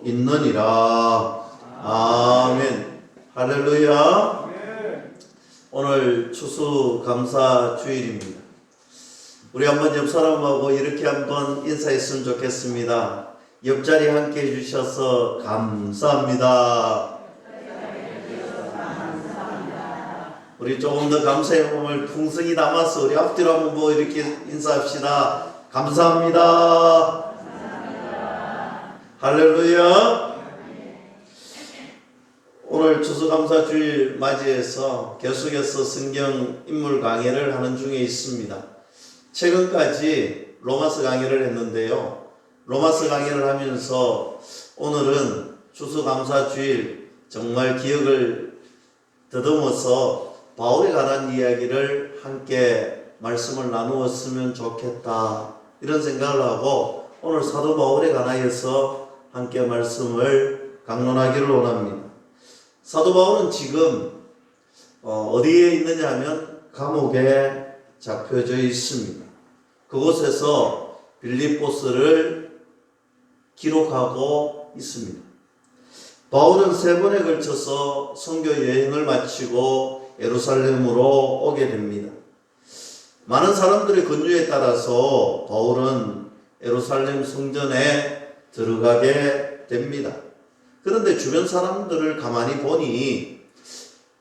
있느니라. 아멘. 할렐루야. 오늘 추수감사 주일입니다. 우리 한번 옆 사람하고 이렇게 한번 인사했으면 좋겠습니다. 옆자리 함께 해주셔서 감사합니다. 우리 조금 더 감사의 마음을 풍성히 담아서 우리 앞뒤로 한번 이렇게 인사합시다. 감사합니다. 할렐루야. 오늘 추수감사주일 맞이해서 계속해서 성경 인물 강의를 하는 중에 있습니다. 최근까지 로마서 강의를 했는데요. 로마서 강의를 하면서 오늘은 추수감사주일 정말 기억을 더듬어서 바울에 관한 이야기를 함께 말씀을 나누었으면 좋겠다, 이런 생각을 하고 오늘 사도 바울에 관하여서 함께 말씀을 강론하기를 원합니다. 사도 바울은 지금 어디에 있느냐 하면 감옥에 잡혀져 있습니다. 그곳에서 빌립보서를 기록하고 있습니다. 바울은 3번에 걸쳐서 선교 여행을 마치고 예루살렘으로 오게 됩니다. 많은 사람들의 권유에 따라서 바울은 예루살렘 성전에 들어가게 됩니다. 그런데 주변 사람들을 가만히 보니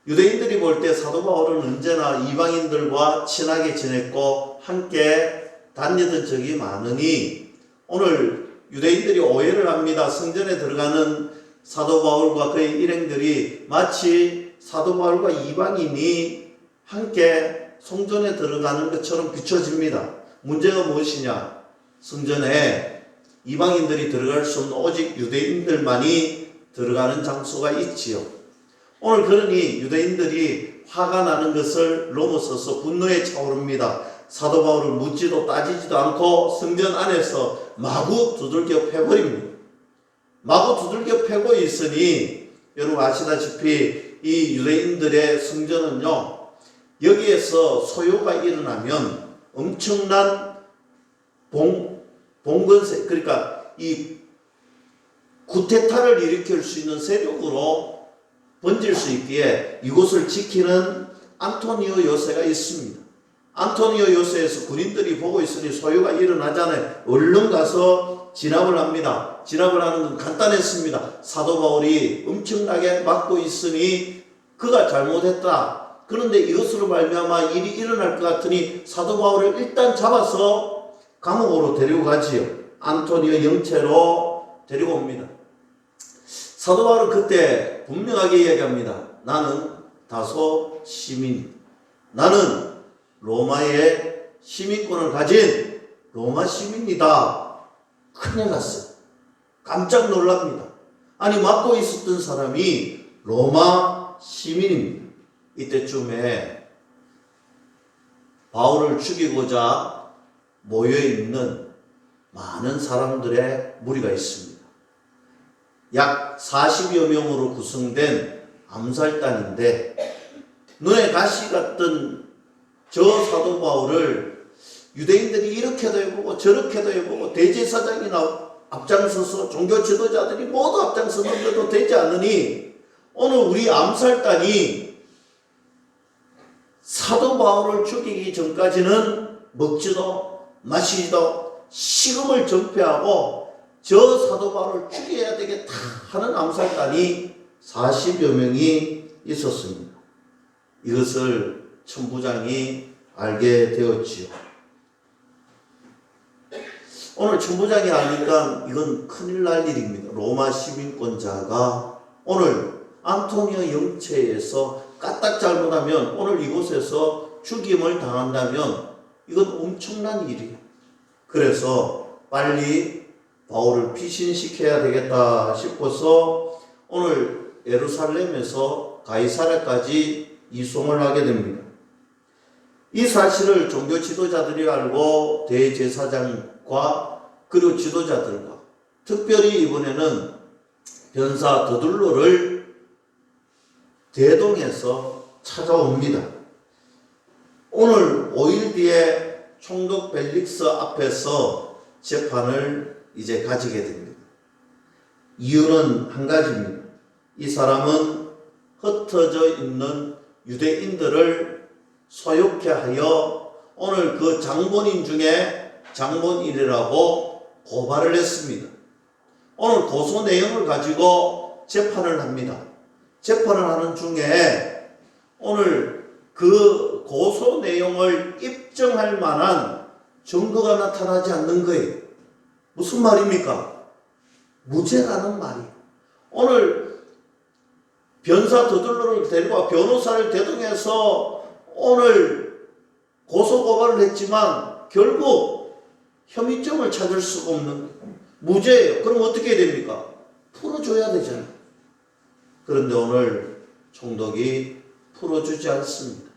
유대인들이 볼 때 사도 바울은 언제나 이방인들과 친하게 지냈고 함께 다니던 적이 많으니 오늘 유대인들이 오해를 합니다. 성전에 들어가는 사도 바울과 그의 일행들이 마치 사도 바울과 이방인이 함께 성전에 들어가는 것처럼 비춰집니다. 문제가 무엇이냐? 성전에 이방인들이 들어갈 수 없는 오직 유대인들만이 들어가는 장소가 있지요. 오늘 그러니 유대인들이 화가 나는 것을 넘어서서 분노에 차오릅니다. 사도 바울을 묻지도 따지지도 않고 성전 안에서 마구 두들겨 패버립니다. 마구 두들겨 패고 있으니 여러분 아시다시피 이 유대인들의 성전은요, 여기에서 소요가 일어나면 엄청난 봉건세, 그러니까 이 구테타를 일으킬 수 있는 세력으로 번질 수 있기에 이곳을 지키는 안토니오 요새가 있습니다. 안토니오 요새에서 군인들이 보고 있으니 소요가 일어나잖아요. 얼른 가서 진압을 합니다. 진압을 하는 건 간단했습니다. 사도 바울이 엄청나게 막고 있으니 그가 잘못했다. 그런데 이것으로 말미암아 일이 일어날 것 같으니 사도 바울을 일단 잡아서 감옥으로 데리고 가지요. 안토니오 영체로 데리고 옵니다. 사도 바울은 그때 분명하게 이야기합니다. 나는 다소 시민, 나는 로마의 시민권을 가진 로마 시민이다. 큰일 났어요. 깜짝 놀랍니다. 아니, 맡고 있었던 사람이 로마 시민입니다. 이때쯤에 바울을 죽이고자 모여있는 많은 사람들의 무리가 있습니다. 약 40여 명으로 구성된 암살단인데 눈에 가시 같던 저 사도 바울을 유대인들이 이렇게도 해보고 저렇게도 해보고 대제사장이나 앞장서서 종교 지도자들이 모두 앞장서는데도 되지 않으니 오늘 우리 암살단이 사도 바울을 죽이기 전까지는 먹지도 마시지도 식음을 전폐하고 저 사도 바울을 죽여야 되겠다 하는 암살단이 40여 명이 있었습니다. 이것을 천부장이 알게 되었지요. 오늘 천부장이 아니까 이건 큰일 날 일입니다. 로마 시민권자가 오늘 안토니오 영체에서 까딱 잘못하면 오늘 이곳에서 죽임을 당한다면 이건 엄청난 일이에요. 그래서 빨리 바울을 피신시켜야 되겠다 싶어서 오늘 예루살렘에서 가이사랴까지 이송을 하게 됩니다. 이 사실을 종교 지도자들이 알고 대제사장과 그리고 지도자들과 특별히 이번에는 변사 더둘로를 대동해서 찾아옵니다. 오늘 5일 뒤에 총독 벨릭스 앞에서 재판을 이제 가지게 됩니다. 이유는 한 가지입니다. 이 사람은 흩어져 있는 유대인들을 소욕케 하여 오늘 그 장본인 중에 장본인이라고 고발을 했습니다. 오늘 고소 내용을 가지고 재판을 합니다. 재판을 하는 중에 오늘 그 고소 내용을 입증할 만한 증거가 나타나지 않는 거예요. 무슨 말입니까? 무죄라는 말이에요. 오늘 변사 더들러를 데리고 변호사를 대동해서 오늘 고소고발을 했지만 결국 혐의점을 찾을 수가 없는 거예요. 무죄예요. 그럼 어떻게 해야 됩니까? 풀어줘야 되잖아요. 그런데 오늘 총독이 풀어주지 않습니다.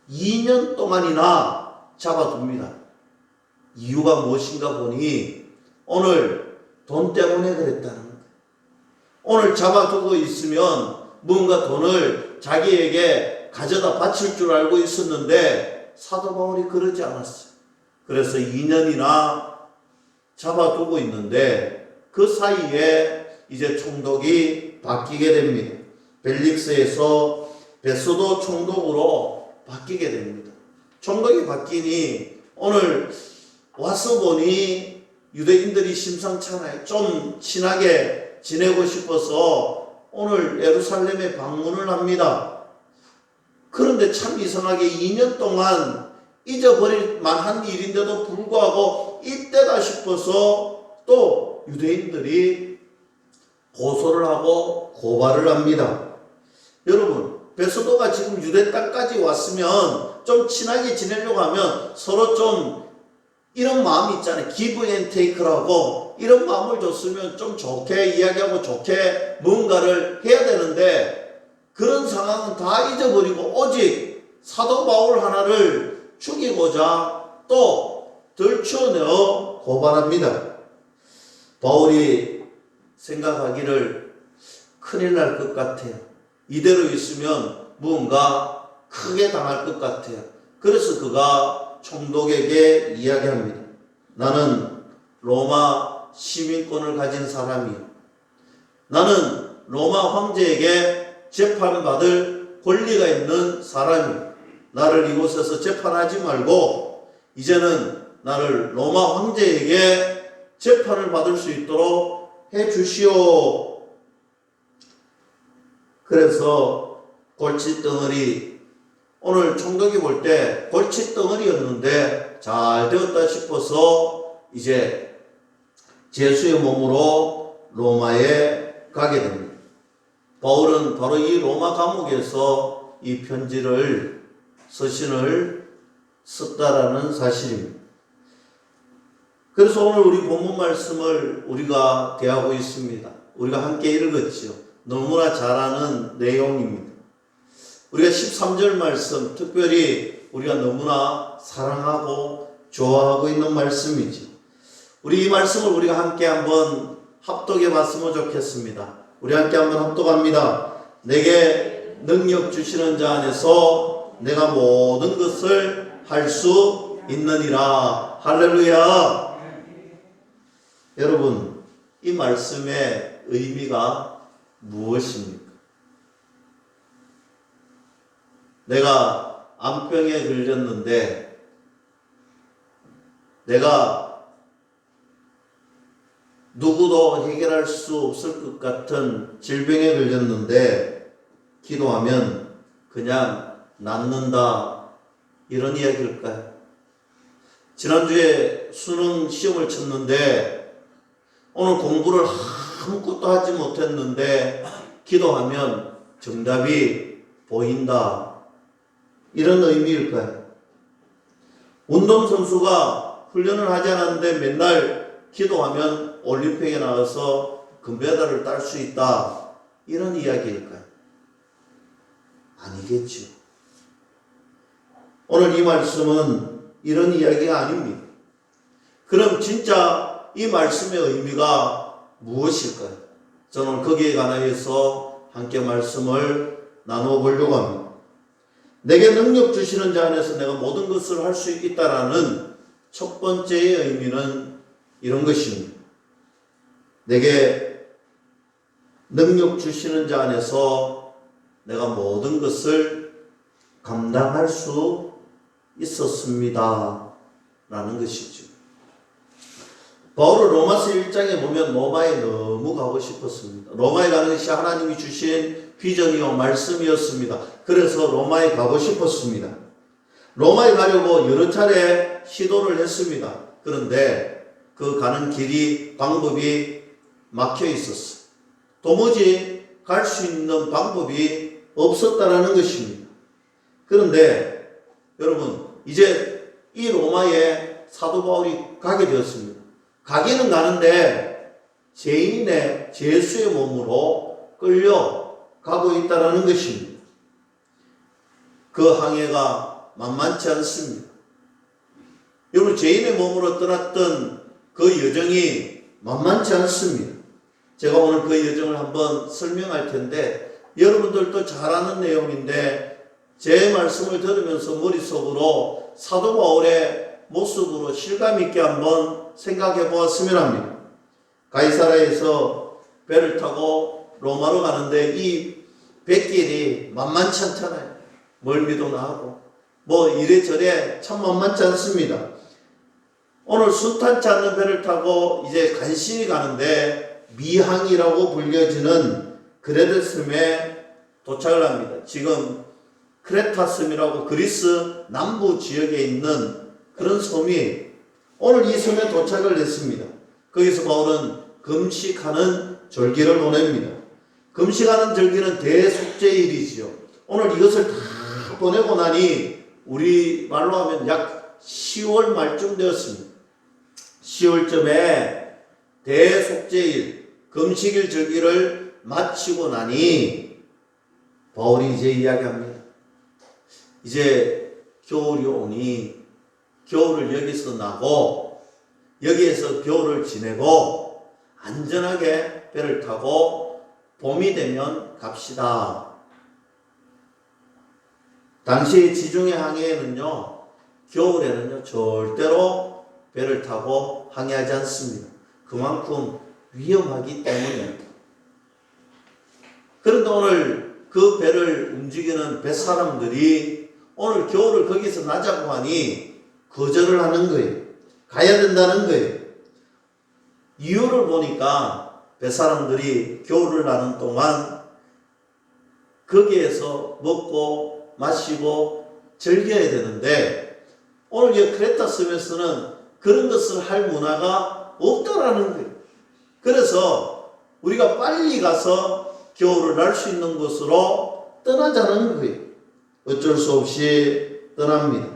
2년 동안이나 잡아둡니다. 이유가 무엇인가 보니 오늘 돈 때문에 그랬다는 거예요. 오늘 잡아두고 있으면 뭔가 돈을 자기에게 가져다 바칠 줄 알고 있었는데 사도 바울이 그러지 않았어요. 그래서 2년이나 잡아두고 있는데 그 사이에 이제 총독이 바뀌게 됩니다. 벨릭스에서 베소도 총독으로 바뀌게 됩니다. 총독이 바뀌니 오늘 와서 보니 유대인들이 심상찮아요. 좀 친하게 지내고 싶어서 오늘 예루살렘에 방문을 합니다. 그런데 참 이상하게 2년 동안 잊어버릴 만한 일인데도 불구하고 이때다 싶어서 또 유대인들이 고소를 하고 고발을 합니다. 여러분, 베소도가 지금 유대 땅까지 왔으면 좀 친하게 지내려고 하면 서로 좀 이런 마음이 있잖아요. give and take라고 이런 마음을 줬으면 좀 좋게 이야기하고 좋게 뭔가를 해야 되는데 그런 상황은 다 잊어버리고 오직 사도 바울 하나를 죽이고자 또 들춰내어 고발합니다. 바울이 생각하기를 큰일 날 것 같아요. 이대로 있으면 무언가 크게 당할 것 같아요. 그래서 그가 총독에게 이야기합니다. 나는 로마 시민권을 가진 사람이요. 나는 로마 황제에게 재판받을 권리가 있는 사람이요. 나를 이곳에서 재판하지 말고 이제는 나를 로마 황제에게 재판을 받을 수 있도록 해 주시오. 그래서 골칫덩어리, 오늘 총독이 볼 때 골칫덩어리였는데 잘 되었다 싶어서 이제 제수의 몸으로 로마에 가게 됩니다. 바울은 바로 이 로마 감옥에서 이 편지를 서신을 썼다라는 사실입니다. 그래서 오늘 우리 본문 말씀을 우리가 대하고 있습니다. 우리가 함께 읽었죠. 너무나 잘 아는 내용입니다. 우리가 13절 말씀, 특별히 우리가 너무나 사랑하고 좋아하고 있는 말씀이죠. 우리 이 말씀을 우리가 함께 한번 합독해 봤으면 좋겠습니다. 우리 함께 한번 합독합니다. 내게 능력 주시는 자 안에서 내가 모든 것을 할 수 있느니라. 할렐루야. 여러분, 이 말씀의 의미가 무엇입니까? 내가 암병에 걸렸는데 내가 누구도 해결할 수 없을 것 같은 질병에 걸렸는데 기도하면 그냥 낫는다, 이런 이야기일까요? 지난주에 수능 시험을 쳤는데 오늘 공부를 아무것도 하지 못했는데 기도하면 정답이 보인다, 이런 의미일까요? 운동선수가 훈련을 하지 않았는데 맨날 기도하면 올림픽에 나가서 금메달을 딸 수 있다, 이런 이야기일까요? 아니겠죠. 오늘 이 말씀은 이런 이야기가 아닙니다. 그럼 진짜 이 말씀의 의미가 무엇일까요? 저는 거기에 관하여서 함께 말씀을 나누어 보려고 합니다. 내게 능력 주시는 자 안에서 내가 모든 것을 할 수 있다라는 첫 번째의 의미는 이런 것입니다. 내게 능력 주시는 자 안에서 내가 모든 것을 감당할 수 있었습니다. 라는 것이죠. 바울은 로마서 1장에 보면 로마에 너무 가고 싶었습니다. 로마에 가는 것이 하나님이 주신 비전이요 말씀이었습니다. 그래서 로마에 가고 싶었습니다. 로마에 가려고 여러 차례 시도를 했습니다. 그런데 그 가는 길이 방법이 막혀 있었어요. 도무지 갈 수 있는 방법이 없었다라는 것입니다. 그런데 여러분 이제 이 로마에 사도 바울이 가게 되었습니다. 가기는 가는데 죄인의 죄수의 몸으로 끌려가고 있다는 것입니다. 그 항해가 만만치 않습니다. 여러분 죄인의 몸으로 떠났던 그 여정이 만만치 않습니다. 제가 오늘 그 여정을 한번 설명할 텐데 여러분들도 잘 아는 내용인데 제 말씀을 들으면서 머릿속으로 사도 바울의 모습으로 실감있게 한번 생각해 보았으면 합니다. 가이사라에서 배를 타고 로마로 가는데 이 뱃길이 만만치 않잖아요. 멀미도 나고 뭐 이래저래 참 만만치 않습니다. 오늘 순탄치 않는 배를 타고 이제 간신히 가는데 미항이라고 불려지는 그레데 섬에 도착을 합니다. 지금 크레타 섬이라고 그리스 남부 지역에 있는 그런 섬이 오늘 이 섬에 도착을 했습니다. 거기서 바울은 금식하는 절기를 보냅니다. 금식하는 절기는 대속죄일이지요. 오늘 이것을 다 보내고 나니 우리 말로 하면 약 10월 말쯤 되었습니다. 10월쯤에 대속죄일 금식일 절기를 마치고 나니 바울이 이제 이야기합니다. 이제 겨울이 오니 겨울을 여기서 나고 여기에서 겨울을 지내고 안전하게 배를 타고 봄이 되면 갑시다. 당시 지중해 항해에는요 겨울에는요 절대로 배를 타고 항해하지 않습니다. 그만큼 위험하기 때문입니다. 그런데 오늘 그 배를 움직이는 뱃사람들이 오늘 겨울을 거기서 나자고 하니 거절을 하는 거예요. 가야 된다는 거예요. 이유를 보니까 뱃사람들이 겨울을 나는 동안 거기에서 먹고 마시고 즐겨야 되는데 오늘 이 크레타 섬에서는 그런 것을 할 문화가 없다라는 거예요. 그래서 우리가 빨리 가서 겨울을 날 수 있는 곳으로 떠나자는 거예요. 어쩔 수 없이 떠납니다.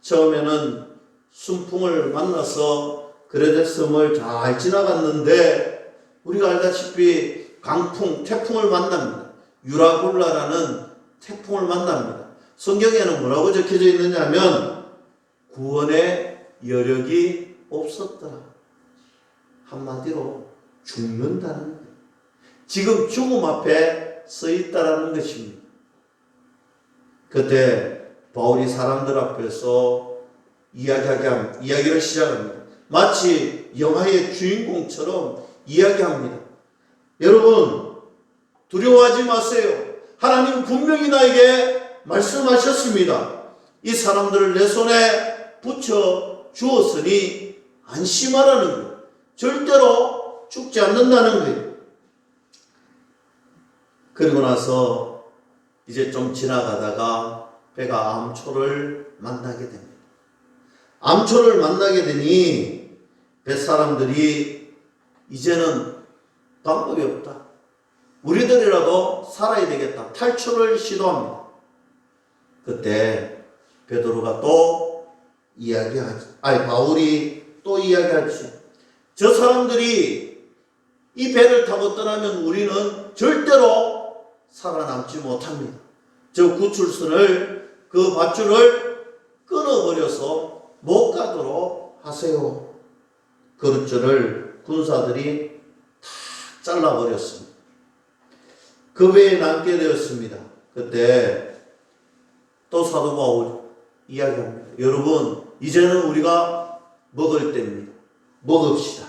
처음에는 순풍을 만나서 그레데 섬을 잘 지나갔는데 우리가 알다시피 강풍, 태풍을 만납니다. 유라굴라라는 태풍을 만납니다. 성경에는 뭐라고 적혀져 있느냐 하면 구원의 여력이 없었더라. 한마디로 죽는다는 거예요. 지금 죽음 앞에 서 있다라는 것입니다. 그때 바울이 사람들 앞에서 이야기를 시작합니다. 마치 영화의 주인공처럼 이야기합니다. 여러분 두려워하지 마세요. 하나님은 분명히 나에게 말씀하셨습니다. 이 사람들을 내 손에 붙여 주었으니 안심하라는 거예요. 절대로 죽지 않는다는 거예요. 그리고 나서 이제 좀 지나가다가 배가 암초를 만나게 됩니다. 암초를 만나게 되니 뱃사람들이 이제는 방법이 없다. 우리들이라도 살아야 되겠다. 탈출을 시도합니다. 그때 베드로가 또 바울이 또 이야기하지. 저 사람들이 이 배를 타고 떠나면 우리는 절대로 살아남지 못합니다. 저 구출선을 그 밧줄을 끊어버려서 못 가도록 하세요. 그릇줄을 군사들이 다 잘라버렸습니다. 그 배에 남게 되었습니다. 그때 또 사도 바울 이야기합니다. 여러분 이제는 우리가 먹을 때입니다. 먹읍시다.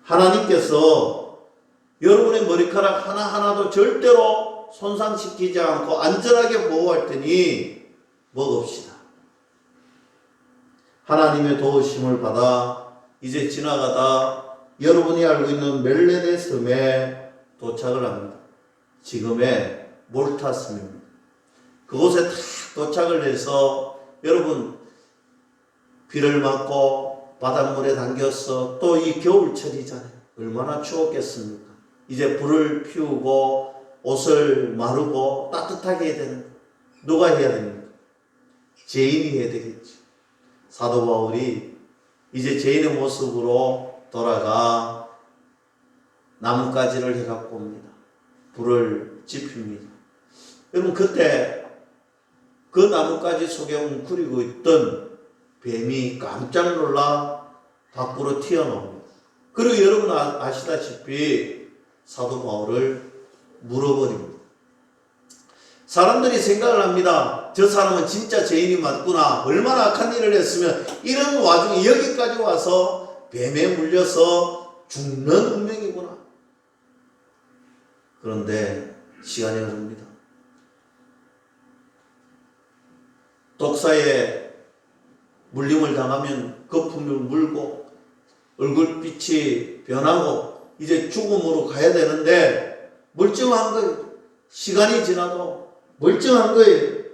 하나님께서 여러분의 머리카락 하나하나도 절대로 손상시키지 않고 안전하게 보호할 테니 먹읍시다. 하나님의 도우심을 받아 이제 지나가다 여러분이 알고 있는 멜레데 섬에 도착을 합니다. 지금의 몰타 섬입니다. 그곳에 딱 도착을 해서 여러분 비를 맞고 바닷물에 담겨서 또 이 겨울철이잖아요. 얼마나 추웠겠습니까? 이제 불을 피우고 옷을 마르고 따뜻하게 해야 되는 거예요. 누가 해야 됩니까? 죄인이 해야 되겠죠. 사도 바울이 이제 죄인의 모습으로 돌아가 나뭇가지를 해갖고 옵니다. 불을 지핍니다. 여러분 그때 그 나뭇가지 속에 웅크리고 있던 뱀이 깜짝 놀라 밖으로 튀어나옵니다. 그리고 여러분 아시다시피 사도 바울을 물어버립니다. 사람들이 생각을 합니다. 저 사람은 진짜 죄인이 맞구나. 얼마나 악한 일을 했으면 이런 와중에 여기까지 와서 뱀에 물려서 죽는 운명이구나. 그런데 시간이 흐릅니다. 독사에 물림을 당하면 거품을 물고 얼굴빛이 변하고 이제 죽음으로 가야 되는데 멀쩡한 거예요. 시간이 지나도 멀쩡한 거예요.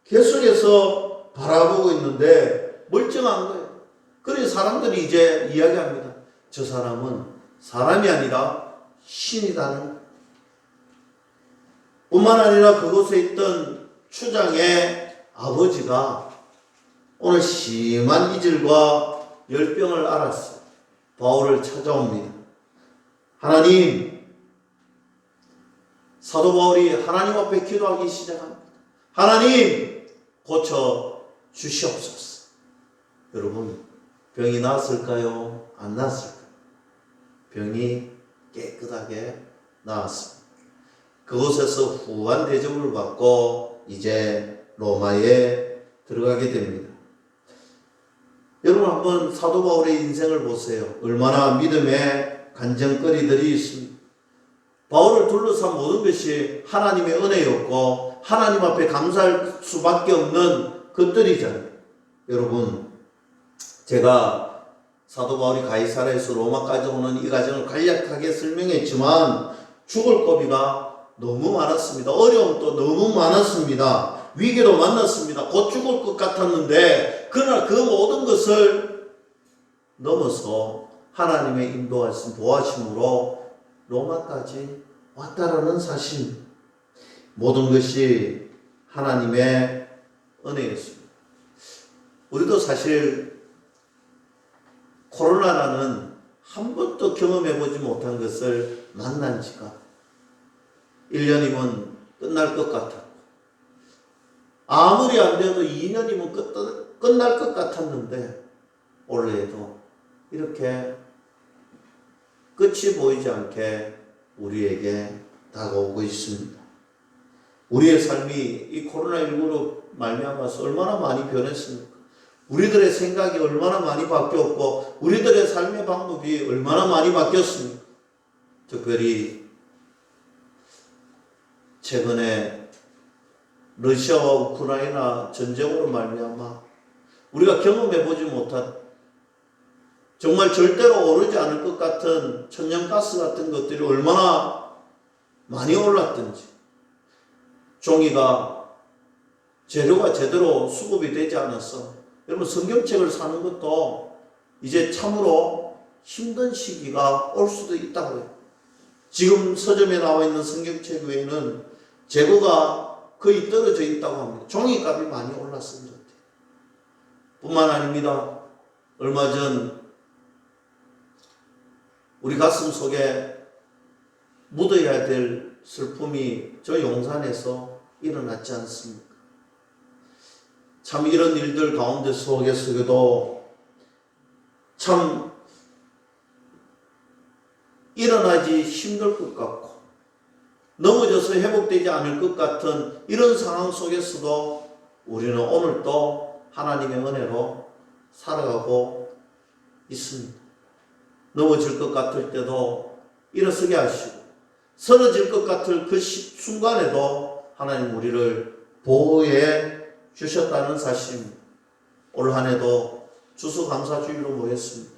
계속해서 바라보고 있는데 멀쩡한 거예요. 그래서 사람들이 이제 이야기합니다. 저 사람은 사람이 아니라 신이다는 거예요. 뿐만 아니라 그곳에 있던 추장의 아버지가 오늘 심한 이질과 열병을 알았어요. 바울을 찾아옵니다. 하나님, 사도 바울이 하나님 앞에 기도하기 시작합니다. 하나님, 고쳐 주시옵소서. 여러분, 병이 나았을까요? 안 나았을까요? 병이 깨끗하게 나았습니다. 그곳에서 후한 대접을 받고 이제 로마에 들어가게 됩니다. 여러분 한번 사도 바울의 인생을 보세요. 얼마나 믿음의 간증거리들이 있습니다. 바울을 둘러싼 모든 것이 하나님의 은혜였고 하나님 앞에 감사할 수밖에 없는 것들이잖아요. 여러분, 제가 사도 바울이 가이사랴에서 로마까지 오는 이 과정을 간략하게 설명했지만 죽을 고비가 너무 많았습니다. 어려움도 너무 많았습니다. 위기도 만났습니다. 곧 죽을 것 같았는데 그러나 그 모든 것을 넘어서 하나님의 인도하심, 도와심으로 로마까지 왔다라는 사실, 모든 것이 하나님의 은혜였습니다. 우리도 사실 코로나라는 한 번도 경험해보지 못한 것을 만난 지가 1년이면 끝날 것 같았고 아무리 안 돼도 2년이면 끝날 것 같았는데 올해에도 이렇게 끝이 보이지 않게 우리에게 다가오고 있습니다. 우리의 삶이 이 코로나19로 말미암아서 얼마나 많이 변했습니까? 우리들의 생각이 얼마나 많이 바뀌었고 우리들의 삶의 방법이 얼마나 많이 바뀌었습니까? 특별히 최근에 러시아와 우크라이나 전쟁으로 말미암아 우리가 경험해보지 못한 정말 절대로 오르지 않을 것 같은 천연가스 같은 것들이 얼마나 많이 올랐든지, 종이가 재료가 제대로 수급이 되지 않아서 여러분 성경책을 사는 것도 이제 참으로 힘든 시기가 올 수도 있다고 해요. 지금 서점에 나와 있는 성경책 외에는 재고가 거의 떨어져 있다고 합니다. 종이값이 많이 올랐습니다. 뿐만 아닙니다. 얼마 전 우리 가슴 속에 묻어야 될 슬픔이 저 용산에서 일어났지 않습니까? 참 이런 일들 가운데 속에서도 참 일어나지 힘들 것 같고 넘어져서 회복되지 않을 것 같은 이런 상황 속에서도 우리는 오늘 또 하나님의 은혜로 살아가고 있습니다. 넘어질 것 같을 때도 일어서게 하시고 쓰러질 것 같을 그 순간에도 하나님 우리를 보호해 주셨다는 사실입니다. 올 한 해도 추수감사주일로 모였습니다.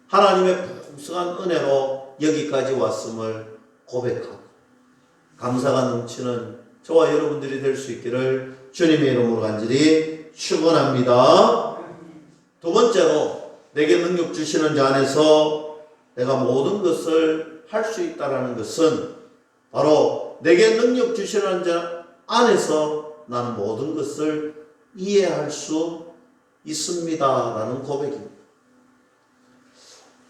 하나님의 풍성한 은혜로 여기까지 왔음을 고백하고 감사가 넘치는 저와 여러분들이 될 수 있기를 주님의 이름으로 간절히 축원합니다. 두 번째로 내게 능력 주시는 자 안에서 내가 모든 것을 할 수 있다라는 것은 바로 내게 능력 주시는 자 안에서 나는 모든 것을 이해할 수 있습니다라는 고백입니다.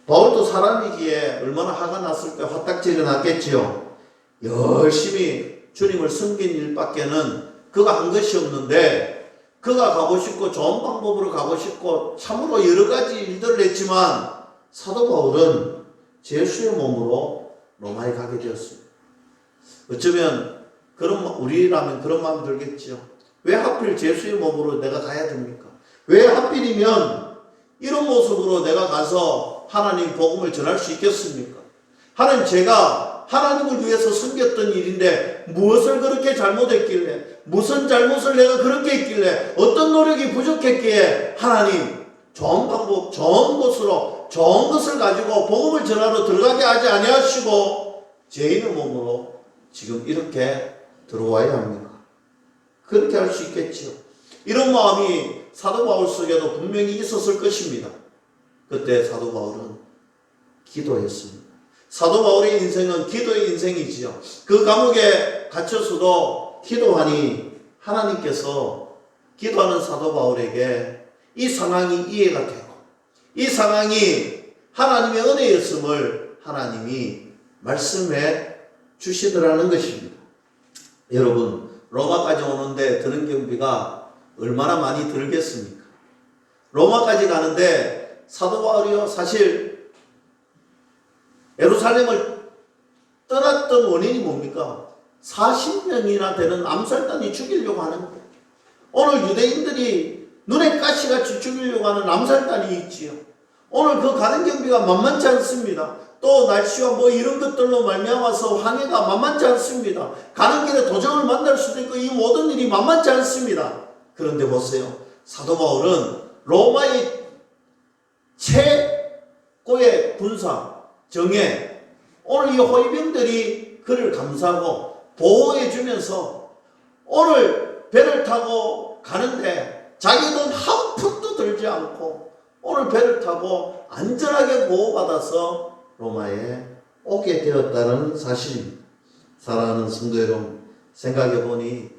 바울도 사람이기에 얼마나 화가 났을까, 화딱지가 났겠지요. 열심히 주님을 섬긴 일밖에는 그가 한 것이 없는데 그가 가고 싶고 좋은 방법으로 가고 싶고 참으로 여러 가지 일들을 했지만 사도 바울은 예수의 몸으로 로마에 가게 되었습니다. 어쩌면 우리라면 그런 마음이 들겠죠. 왜 하필 예수의 몸으로 내가 가야 됩니까? 왜 하필이면 이런 모습으로 내가 가서 하나님 복음을 전할 수 있겠습니까? 하나님, 제가 하나님을 위해서 섬겼던 일인데 무엇을 그렇게 잘못했길래, 무슨 잘못을 내가 그렇게 했길래, 어떤 노력이 부족했기에 하나님 좋은 방법, 좋은 곳으로 좋은 것을 가지고 복음을 전하러 들어가게 하지 아니하시고 죄인의 몸으로 지금 이렇게 들어와야 합니까? 그렇게 할 수 있겠지요. 이런 마음이 사도 바울 속에도 분명히 있었을 것입니다. 그때 사도 바울은 기도했습니다. 사도 바울의 인생은 기도의 인생이지요. 그 감옥에 갇혀서도 기도하니 하나님께서 기도하는 사도 바울에게 이 상황이 이해가 되고 이 상황이 하나님의 은혜였음을 하나님이 말씀해 주시더라는 것입니다. 여러분, 로마까지 오는데 드는 경비가 얼마나 많이 들겠습니까? 로마까지 가는데 사도 바울이요, 사실 예루살렘을 떠났던 원인이 뭡니까? 40명이나 되는 암살단이 죽이려고 하는 거예요. 오늘 유대인들이 눈에 가시같이 죽이려고 하는 암살단이 있지요. 오늘 그 가는 경비가 만만치 않습니다. 또 날씨와 이런 것들로 말미암아서 항해가 만만치 않습니다. 가는 길에 도적을 만날 수도 있고 이 모든 일이 만만치 않습니다. 그런데 보세요. 사도 바울은 로마의 최고의 군사 정예, 오늘 이 호위병들이 그를 감싸고 보호해 주면서 오늘 배를 타고 가는데 자기 돈 한 푼도 들지 않고 오늘 배를 타고 안전하게 보호받아서 로마에 오게 되었다는 사실입니다. 사랑하는 성도 여러분, 생각해 보니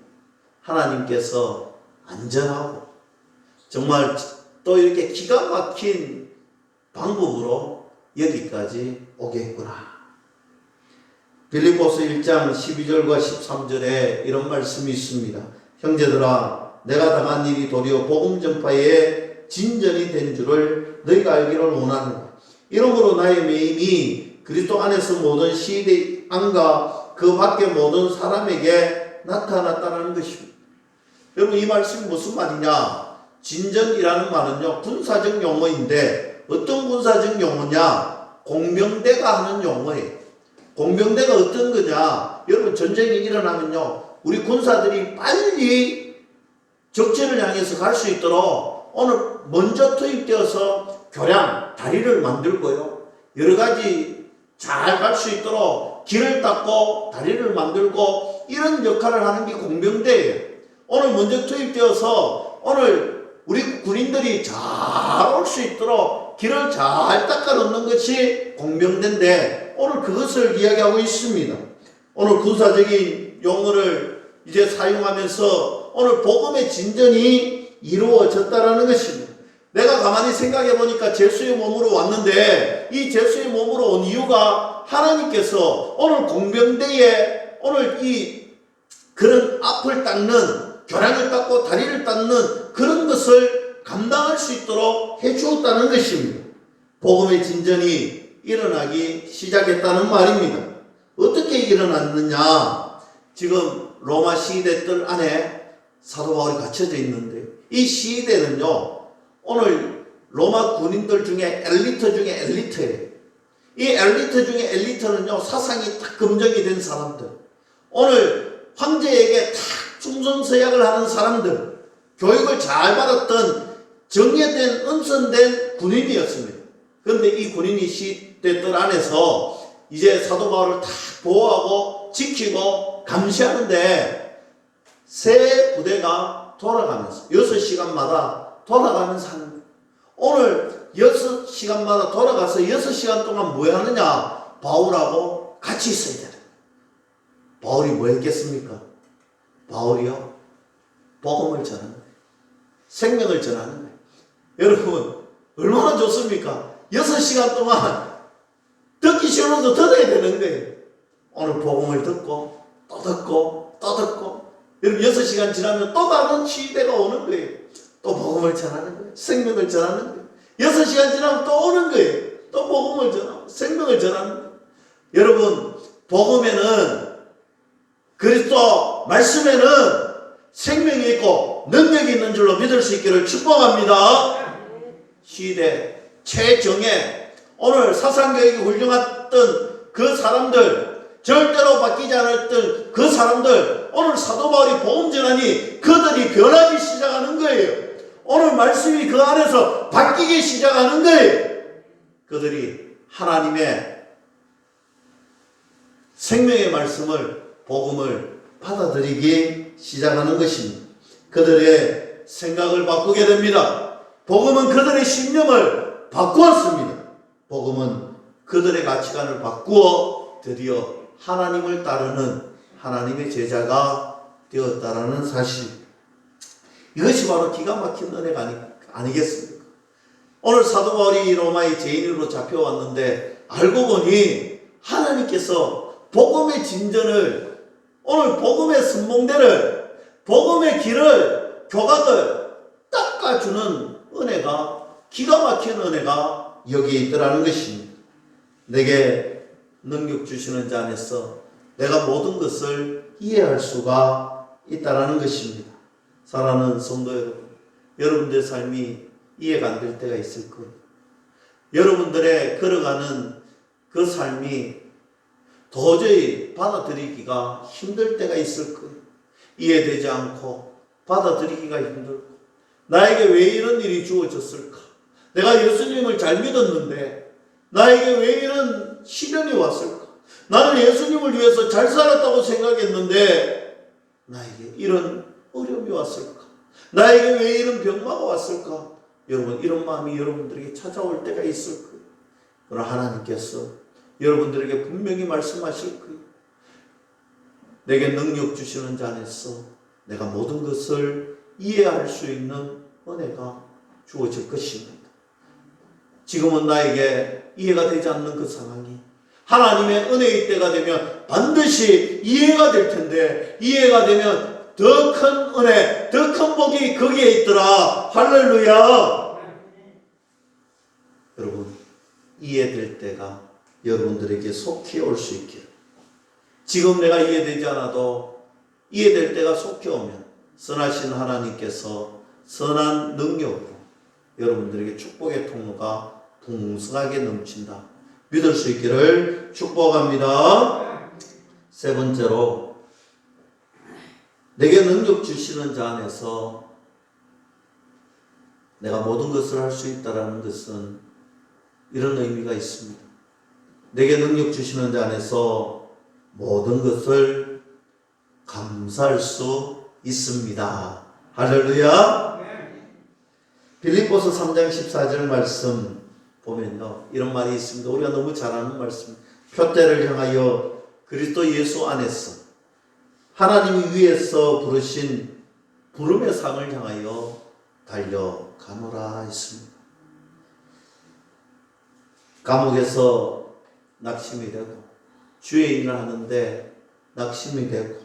하나님께서 안전하고 정말 또 이렇게 기가 막힌 방법으로 여기까지 오게 했구나. 빌립보서 1장 12절과 13절에 이런 말씀이 있습니다. 형제들아, 내가 당한 일이 도리어 복음 전파에 진전이 된 줄을 너희가 알기를 원하노라. 이러므로 나의 매임이 그리스도 안에서 모든 시대 안과 그 밖의 모든 사람에게 나타났다는 것입니다. 여러분, 이 말씀이 무슨 말이냐? 진전이라는 말은요, 군사적 용어인데 어떤 군사적 용어냐? 공병대가 하는 용어예요. 공병대가 어떤 거냐? 여러분, 전쟁이 일어나면요, 우리 군사들이 빨리 적진을 향해서 갈 수 있도록 오늘 먼저 투입되어서 교량, 다리를 만들고요, 여러 가지 잘 갈 수 있도록 길을 닦고 다리를 만들고 이런 역할을 하는 게 공병대예요. 오늘 먼저 투입되어서 오늘 우리 군인들이 잘 올 수 있도록 길을 잘 닦아 놓는 것이 공병대인데 오늘 그것을 이야기하고 있습니다. 오늘 군사적인 용어를 이제 사용하면서 오늘 복음의 진전이 이루어졌다라는 것입니다. 내가 가만히 생각해 보니까 예수의 몸으로 왔는데 이 예수의 몸으로 온 이유가 하나님께서 오늘 공병대에 오늘 이 그런 앞을 닦는, 교량을 닦고 다리를 닦는 그런 것을 감당할 수 있도록 해 주었다는 것입니다. 복음의 진전이 일어나기 시작했다는 말입니다. 어떻게 일어났느냐? 지금 로마 시대들 안에 사도 바울이 갇혀져 있는데 이 시대는요, 오늘 로마 군인들 중에 엘리트 중에 엘리트예요. 이 엘리트 중에 엘리트는요, 사상이 딱 검증이 된 사람들, 오늘 황제에게 딱 충성서약을 하는 사람들, 교육을 잘 받았던 정예된 은선된 군인이었습니다. 그런데 이 군인이 시대 뜰 안에서 이제 사도 바울을 다 보호하고 지키고 감시하는데 새 부대가 돌아가면서 6시간마다 돌아가면서 하는 거예요. 오늘 6시간마다 돌아가서 6시간 동안 뭐 하느냐? 바울하고 같이 있어야 되는 거예요. 바울이 뭐 했겠습니까? 바울이요, 복음을 전하는 거예요. 생명을 전하는 거예요. 여러분, 얼마나 좋습니까? 6시간 동안 듣기 싫어도 들어야 되는 거예요. 오늘 복음을 듣고 또 듣고 또 듣고, 여러분 6시간 지나면 또 다른 시대가 오는 거예요. 또 복음을 전하는 거예요. 생명을 전하는 거예요. 6시간 지나면 또 오는 거예요. 또 복음을 전하고 생명을 전하는 거예요. 여러분, 복음에는, 그리스도 말씀에는 생명이 있고 능력이 있는 줄로 믿을 수 있기를 축복합니다. 시대 최정예, 오늘 사상교육이 훌륭했던 그 사람들, 절대로 바뀌지 않았던 그 사람들, 오늘 사도 바울이 복음 전하니 그들이 변하기 시작하는 거예요. 오늘 말씀이 그 안에서 바뀌기 시작하는 거예요. 그들이 하나님의 생명의 말씀을, 복음을 받아들이기 시작하는 것입니다. 그들의 생각을 바꾸게 됩니다. 복음은 그들의 신념을 바꾸었습니다. 복음은 그들의 가치관을 바꾸어 드디어 하나님을 따르는 하나님의 제자가 되었다라는 사실, 이것이 바로 기가 막힌 은혜가 아니겠습니까? 오늘 사도 바울이 로마의 죄인으로 잡혀왔는데 알고 보니 하나님께서 복음의 진전을, 오늘 복음의 선봉대를, 복음의 길을, 교각을 닦아주는 은혜가, 기가 막힌 은혜가 여기에 있더라는 것입니다. 내게 능력 주시는 자 안에서 내가 모든 것을 이해할 수가 있다라는 것입니다. 사랑하는 성도 여러분, 여러분들의 삶이 이해가 안 될 때가 있을 거예요. 여러분들의 걸어가는 그 삶이 도저히 받아들이기가 힘들 때가 있을 거예요. 이해되지 않고 받아들이기가 힘들고, 나에게 왜 이런 일이 주어졌을까? 내가 예수님을 잘 믿었는데 나에게 왜 이런 시련이 왔을까? 나는 예수님을 위해서 잘 살았다고 생각했는데 나에게 이런 어려움이 왔을까? 나에게 왜 이런 병마가 왔을까? 여러분, 이런 마음이 여러분들에게 찾아올 때가 있을 거예요. 그러나 하나님께서 여러분들에게 분명히 말씀하실 거예요. 내게 능력 주시는 자 안에서 내가 모든 것을 이해할 수 있는 은혜가 주어질 것입니다. 지금은 나에게 이해가 되지 않는 그 상황이 하나님의 은혜의 때가 되면 반드시 이해가 될 텐데, 이해가 되면 더 큰 은혜, 더 큰 복이 거기에 있더라. 할렐루야. 여러분, 이해될 때가 여러분들에게 속히 올 수 있기를, 지금 내가 이해되지 않아도 이해될 때가 속히 오면 선하신 하나님께서 선한 능력으로 여러분들에게 축복의 통로가 풍성하게 넘친다, 믿을 수 있기를 축복합니다. 세 번째로, 내게 능력 주시는 자 안에서 내가 모든 것을 할 수 있다는 것은 이런 의미가 있습니다. 내게 능력 주시는 자 안에서 모든 것을 감사할 수 있습니다. 할렐루야. 빌립보서 3장 14절 말씀 보면요, 이런 말이 있습니다. 우리가 너무 잘 아는 말씀. 표대를 향하여 그리스도 예수 안에서 하나님이 위에서 부르신 부름의 상을 향하여 달려가노라 했습니다. 감옥에서 낙심이 되고, 주의 일을 하는데 낙심이 되고,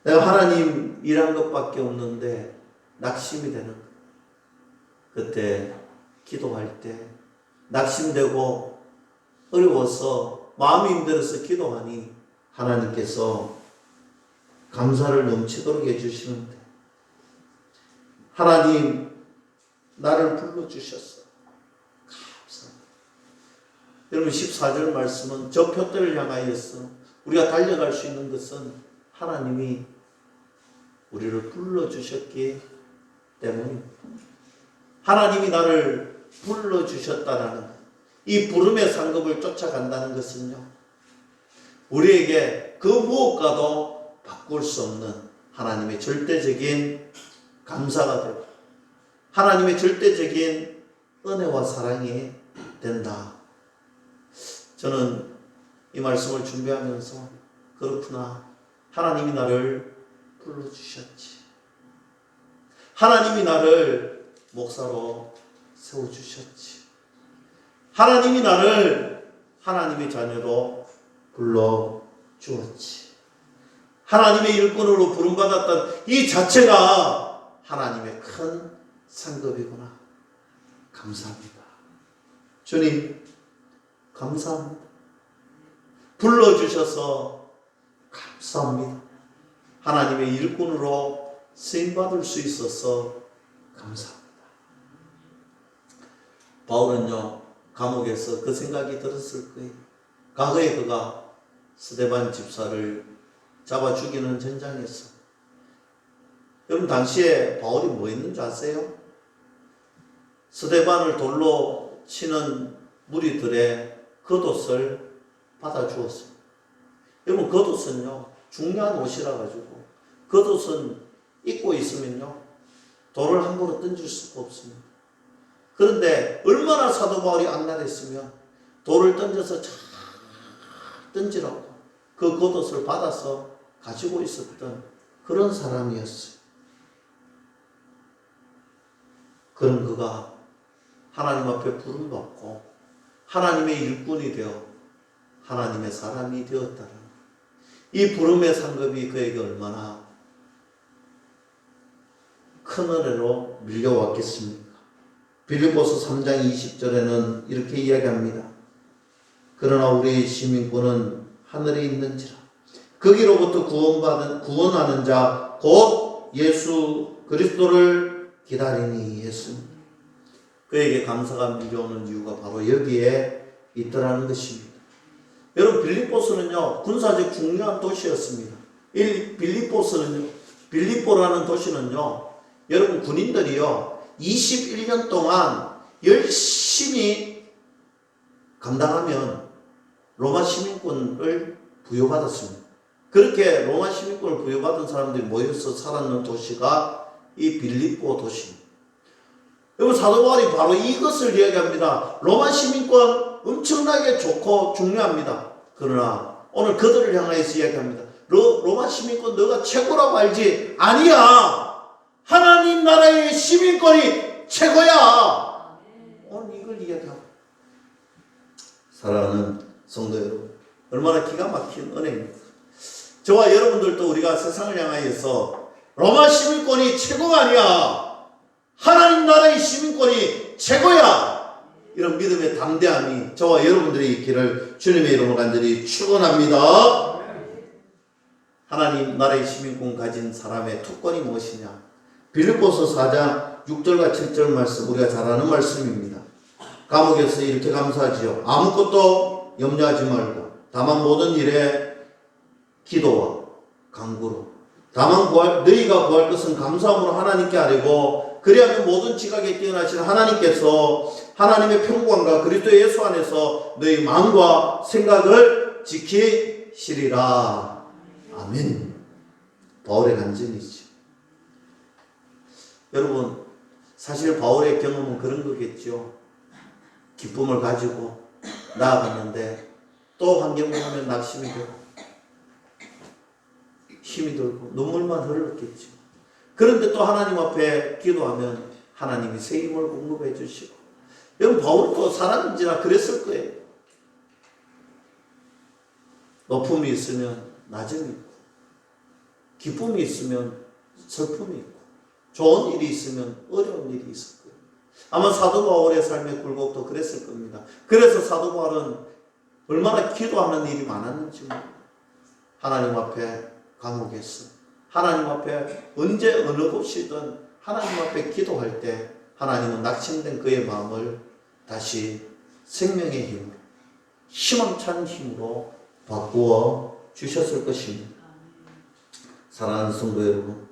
내가 하나님 일한 것밖에 없는데 낙심이 되는 거예요. 그때 기도할 때 낙심되고 어려워서 마음이 힘들어서 기도하니 하나님께서 감사를 넘치도록 해주시는데, 하나님 나를 불러주셨어, 감사합니다. 여러분 14절 말씀은 저 표대를 향하여서 우리가 달려갈 수 있는 것은 하나님이 우리를 불러주셨기 때문입니다. 하나님이 나를 불러주셨다라는 이 부름의 상급을 쫓아간다는 것은요, 우리에게 그 무엇과도 바꿀 수 없는 하나님의 절대적인 감사가 되고 하나님의 절대적인 은혜와 사랑이 된다. 저는 이 말씀을 준비하면서 그렇구나, 하나님이 나를 불러주셨지, 하나님이 나를 목사로 세워주셨지, 하나님이 나를 하나님의 자녀로 불러주었지, 하나님의 일꾼으로 부름받았던 이 자체가 하나님의 큰 상급이구나. 감사합니다. 주님 감사합니다. 불러주셔서 감사합니다. 하나님의 일꾼으로 쓰임받을 수 있어서 감사합니다. 바울은요, 감옥에서 그 생각이 들었을 거예요. 과거에 그가 스데반 집사를 잡아 죽이는 전장에서, 여러분 당시에 바울이 뭐 했는 줄 아세요? 스데반을 돌로 치는 무리들의 겉옷을 받아 주었습니다. 여러분 겉옷은요, 중요한 옷이라 가지고 겉옷은 입고 있으면요, 돌을 함부로 던질 수가 없습니다. 그런데 얼마나 사도 바울이 악랄했으면 돌을 던져서 잘 던지라고 그 겉옷을 받아서 가지고 있었던 그런 사람이었어요. 그런 그가 하나님 앞에 부름받고 하나님의 일꾼이 되어 하나님의 사람이 되었다는 이 부름의 상급이 그에게 얼마나 큰 은혜로 밀려왔겠습니까? 빌립보서 3장 20절에는 이렇게 이야기합니다. 그러나 우리의 시민권은 하늘에 있는지라 거기로부터 구원하는 자 곧 예수 그리스도를 기다리니 했습니다. 그에게 감사가 밀려오는 이유가 바로 여기에 있더라는 것입니다. 여러분 빌립보서는요, 군사적 중요한 도시였습니다. 빌립보라는 도시는요, 여러분 군인들이요 21년 동안 열심히 감당하면 로마 시민권을 부여받았습니다. 그렇게 로마 시민권을 부여받은 사람들이 모여서 살았는 도시가 이 빌립보 도시입니다. 여러분 사도 바울이 바로 이것을 이야기합니다. 로마 시민권 엄청나게 좋고 중요합니다. 그러나 오늘 그들을 향해서 이야기합니다. 로마 시민권 너가 최고라고 알지? 아니야. 하나님 나라의 시민권이 최고야. 오늘 이걸 이야기하고, 사랑하는 성도 여러분, 얼마나 기가 막힌 은혜입니까? 저와 여러분들도 우리가 세상을 향하여서 로마 시민권이 최고가 아니야, 하나님 나라의 시민권이 최고야, 이런 믿음의 담대함이 저와 여러분들이 있기를 주님의 이름으로 간절히 축원합니다. 하나님 나라의 시민권 가진 사람의 특권이 무엇이냐? 빌립보서 4장 6절과 7절 말씀, 우리가 잘 아는 말씀입니다. 감옥에서 이렇게 감사하지요. 아무것도 염려하지 말고 다만 모든 일에 기도와 간구로 다만 너희가 구할 것은 감사함으로 하나님께 아뢰고 그리하면 모든 지각에 뛰어나신 하나님께서 하나님의 평강과 그리스도 예수 안에서 너희 마음과 생각을 지키시리라. 아멘. 바울의 간증이죠. 여러분 사실 바울의 경험은 그런 거겠죠. 기쁨을 가지고 나아갔는데 또 환경을 하면 낙심이 되고 힘이 들고 눈물만 흘렀겠죠. 그런데 또 하나님 앞에 기도하면 하나님이 새 힘을 공급해 주시고, 여러분 바울도 사람인지라 그랬을 거예요. 높음이 있으면 낮음이 있고, 기쁨이 있으면 슬픔이 있고, 좋은 일이 있으면 어려운 일이 있을 거예요. 아마 사도 바울의 삶의 굴곡도 그랬을 겁니다. 그래서 사도 바울은 얼마나 기도하는 일이 많았는지 모릅니다. 하나님 앞에 감옥에서, 하나님 앞에 언제 어느 곳이든 하나님 앞에 기도할 때 하나님은 낙심된 그의 마음을 다시 생명의 힘으로, 희망찬 힘으로 바꾸어 주셨을 것입니다. 사랑하는 성도 여러분,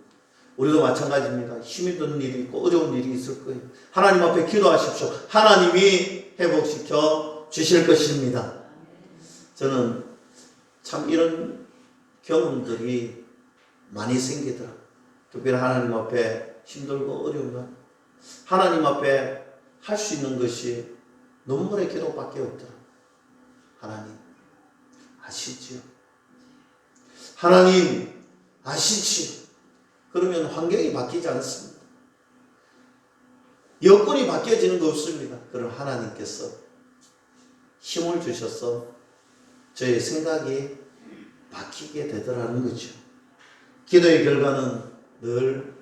우리도 마찬가지입니다. 힘이 드는 일이 있고 어려운 일이 있을 거예요. 하나님 앞에 기도하십시오. 하나님이 회복시켜 주실 것입니다. 저는 참 이런 경험들이 많이 생기더라고요. 특별히 하나님 앞에 힘들고 어려우면 하나님 앞에 할 수 있는 것이 눈물의 기도밖에 없더라고요. 하나님 아시지요? 하나님 아시지요? 그러면 환경이 바뀌지 않습니다. 여건이 바뀌어지는 거 없습니다. 그럼 하나님께서 힘을 주셔서 저의 생각이 바뀌게 되더라는 거죠. 기도의 결과는 늘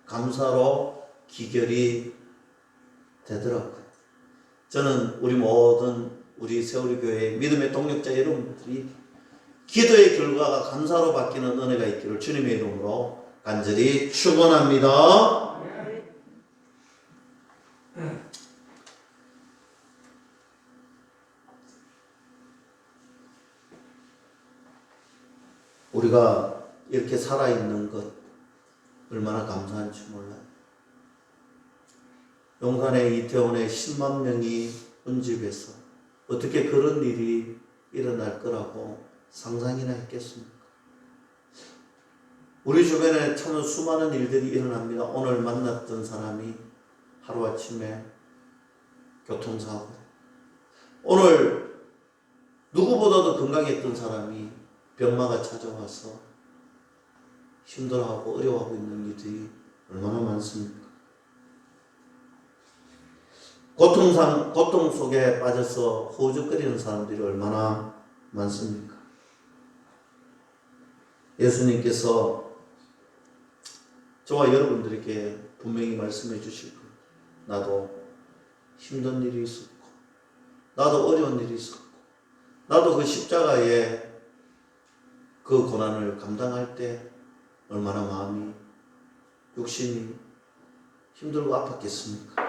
감사로 기결이 되더라고요. 저는 우리 모든 우리 세우리 교회 믿음의 동력자 여러분들이 기도의 결과가 감사로 바뀌는 은혜가 있기를 주님의 이름으로 간절히 축원합니다. 우리가 이렇게 살아있는 것 얼마나 감사한지 몰라요. 용산의 이태원에 10만 명이 운집해서 어떻게 그런 일이 일어날 거라고 상상이나 했겠습니까? 우리 주변에 참 수많은 일들이 일어납니다. 오늘 만났던 사람이 하루아침에 교통사고, 오늘 누구보다도 건강했던 사람이 병마가 찾아와서 힘들어하고 어려워하고 있는 일들이 얼마나 많습니까? 고통 속에 빠져서 허우적거리는 사람들이 얼마나 많습니까? 예수님께서 저와 여러분들에게 분명히 말씀해 주실 거예요. 나도 힘든 일이 있었고, 나도 어려운 일이 있었고, 나도 그 십자가에 그 고난을 감당할 때 얼마나 마음이, 육신이 힘들고 아팠겠습니까?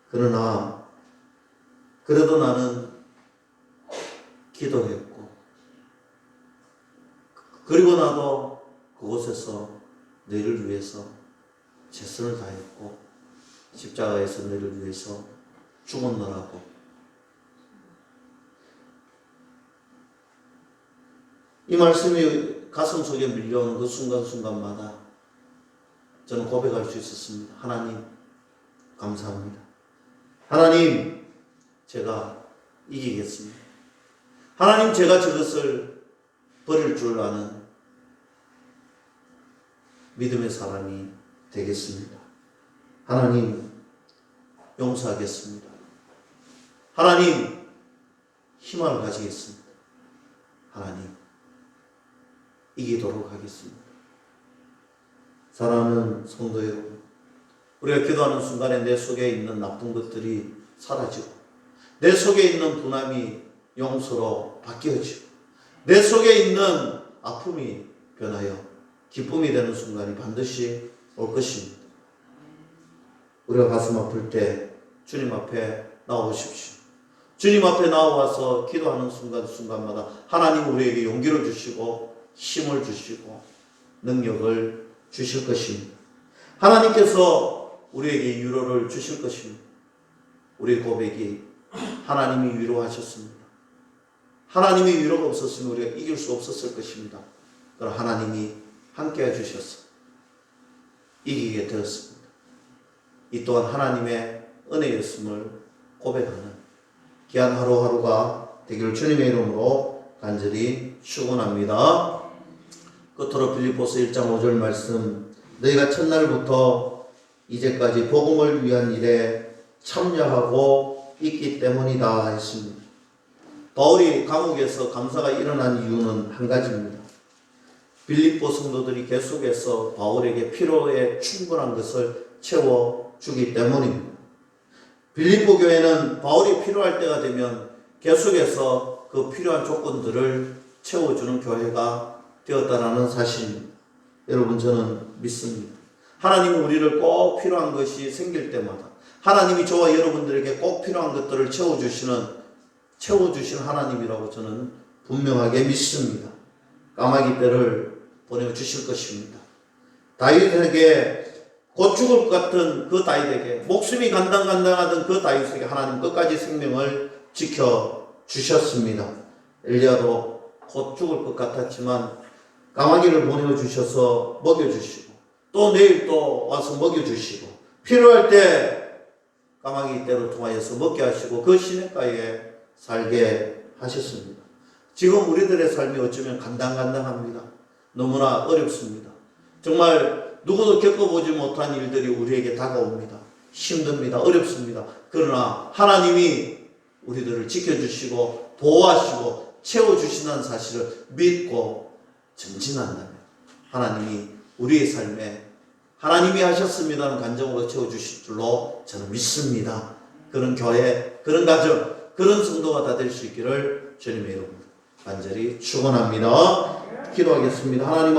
그러나 그래도 나는 기도했고, 그리고 나도 그곳에서 너희를 위해서 최선을 다했고, 십자가에서 너희를 위해서 죽었노라고. 이 말씀이 가슴 속에 밀려오는 그 순간순간마다 저는 고백할 수 있었습니다. 하나님 감사합니다. 하나님 제가 이기겠습니다. 하나님 제가 저것을 버릴 줄 아는 믿음의 사람이 되겠습니다. 하나님 용서하겠습니다. 하나님 희망을 가지겠습니다. 하나님 이기도록 하겠습니다. 사랑하는 성도 여러분, 우리가 기도하는 순간에 내 속에 있는 나쁜 것들이 사라지고, 내 속에 있는 분함이 용서로 바뀌어지고, 내 속에 있는 아픔이 변하여 기쁨이 되는 순간이 반드시 올 것입니다. 우리가 가슴 아플 때 주님 앞에 나오십시오. 주님 앞에 나와서 기도하는 순간순간마다 하나님 우리에게 용기를 주시고 힘을 주시고 능력을 주실 것입니다. 하나님께서 우리에게 위로를 주실 것입니다. 우리의 고백이 하나님이 위로하셨습니다. 하나님이 위로가 없었으면 우리가 이길 수 없었을 것입니다. 그러나 하나님이 함께해 주셔서 이기게 되었습니다. 이 또한 하나님의 은혜였음을 고백하는 귀한 하루하루가 되기를 주님의 이름으로 간절히 축원합니다. 끝으로 빌립보서 1장 5절 말씀, 너희가 첫날부터 이제까지 복음을 위한 일에 참여하고 있기 때문이다 했습니다. 바울이 감옥에서 감사가 일어난 이유는 한 가지입니다. 빌립보 성도들이 계속해서 바울에게 필요에 충분한 것을 채워주기 때문입니다. 빌립보 교회는 바울이 필요할 때가 되면 계속해서 그 필요한 조건들을 채워주는 교회가 되었다는 사실입니다. 여러분, 저는 믿습니다. 하나님은 우리를 꼭 필요한 것이 생길 때마다, 하나님이 저와 여러분들에게 꼭 필요한 것들을 채워주시는 채워주신 하나님이라고 저는 분명하게 믿습니다. 까마귀 떼를 보내주실 것입니다. 다윗에게 곧 죽을 것 같은 그 다윗에게, 목숨이 간당간당하던 그 다윗에게 하나님 끝까지 생명을 지켜주셨습니다. 엘리야도 곧 죽을 것 같았지만 까마귀를 보내주셔서 먹여주시고, 또 내일 또 와서 먹여주시고, 필요할 때 까마귀 떼로 통하여서 먹게 하시고 그 시냇가에 살게 하셨습니다. 지금 우리들의 삶이 어쩌면 간당간당합니다. 너무나 어렵습니다. 정말 누구도 겪어보지 못한 일들이 우리에게 다가옵니다. 힘듭니다. 어렵습니다. 그러나 하나님이 우리들을 지켜주시고 보호하시고 채워주신다는 사실을 믿고 전진한다면 하나님이 우리의 삶에 하나님이 하셨습니다는 간정으로 채워주실 줄로 저는 믿습니다. 그런 교회, 그런 가정, 그런 성도가 다 될 수 있기를 주님의 이름으로 간절히 축원합니다. 기도하겠습니다. 하나님